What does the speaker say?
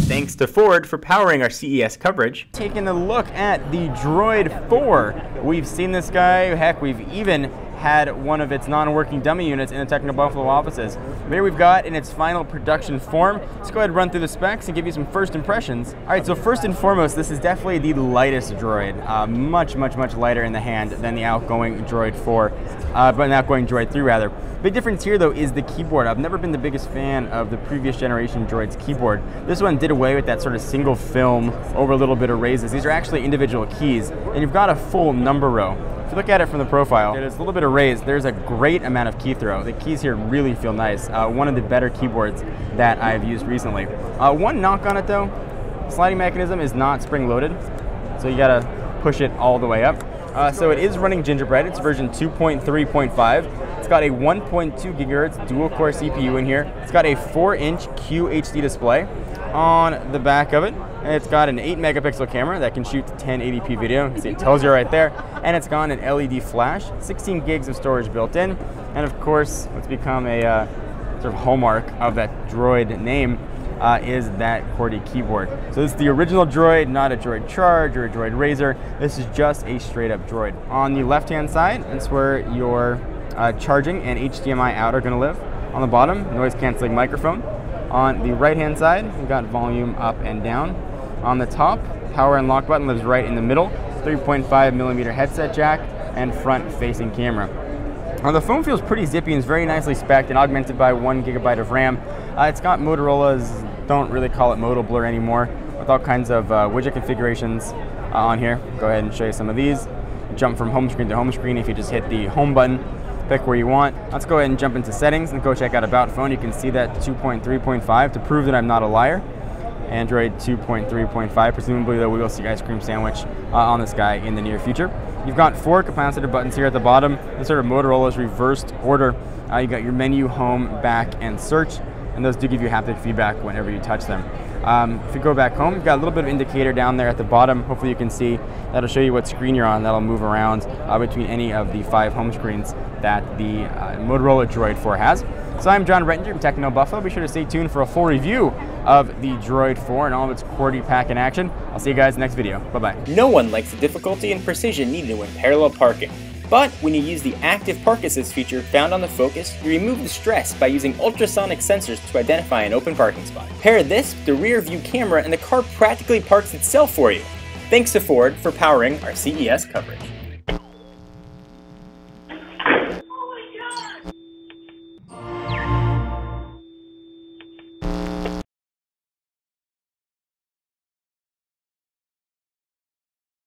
Thanks to Ford for powering our CES coverage. Taking a look at the Droid 4. We've seen this guy, heck, we've even had one of its non-working dummy units in the Techno Buffalo offices. Here we've got in its final production form. Let's go ahead and run through the specs and give you some first impressions. All right, so first and foremost, this is definitely the lightest Droid. Much lighter in the hand than the outgoing Droid 4, but an outgoing Droid 3 rather. Big difference here though is the keyboard. I've never been the biggest fan of the previous generation Droid's keyboard. This one did away with that sort of single film over a little bit of raises. These are actually individual keys, and you've got a full number row. If you look at it from the profile, there's a little bit of raise. There's a great amount of key throw. The keys here really feel nice. One of the better keyboards that I've used recently. One knock on it though, sliding mechanism is not spring loaded, so you gotta push it all the way up. So it is running Gingerbread. It's version 2.3.5. It's got a 1.2 gigahertz dual core CPU in here. It's got a 4-inch QHD display on the back of it. And it's got an 8 megapixel camera that can shoot 1080p video. You can see it tells you right there. And it's got an LED flash, 16 gigs of storage built in. And of course, what's become a sort of hallmark of that Droid name is that QWERTY keyboard. So this is the original Droid, not a Droid Charge or a Droid Razor. This is just a straight up Droid. On the left hand side, that's where your charging and HDMI out are going to live. On the bottom, noise canceling microphone. On the right hand side, we've got volume up and down. On the top, power and lock button lives right in the middle. 3.5mm headset jack and front facing camera. The phone feels pretty zippy and is very nicely spec'd and augmented by 1 GB of RAM. It's got Motorola's, don't really call it Moto Blur anymore, with all kinds of widget configurations on here. Go ahead and show you some of these. Jump from home screen to home screen if you just hit the home button. Pick where you want. Let's go ahead and jump into settings and go check out About Phone. You can see that 2.3.5 to prove that I'm not a liar. Android 2.3.5, presumably though we will see ice cream sandwich on this guy in the near future. You've got 4 capacitive buttons here at the bottom. This sort of Motorola's reversed order. You got your menu, home, back, and search, and those do give you haptic feedback whenever you touch them. If you go back home, you've got a little bit of indicator down there at the bottom. Hopefully you can see. That'll show you what screen you're on. That'll move around between any of the 5 home screens that the Motorola Droid 4 has. So I'm John Rettinger from Techno Buffalo. Be sure to stay tuned for a full review of the Droid 4 and all of its QWERTY pack in action. I'll see you guys in the next video. Bye-bye. No one likes the difficulty and precision needed when parallel parking. But when you use the Active Park Assist feature found on the Focus, you remove the stress by using ultrasonic sensors to identify an open parking spot. Pair this with the rear view camera and the car practically parks itself for you. Thanks to Ford for powering our CES coverage.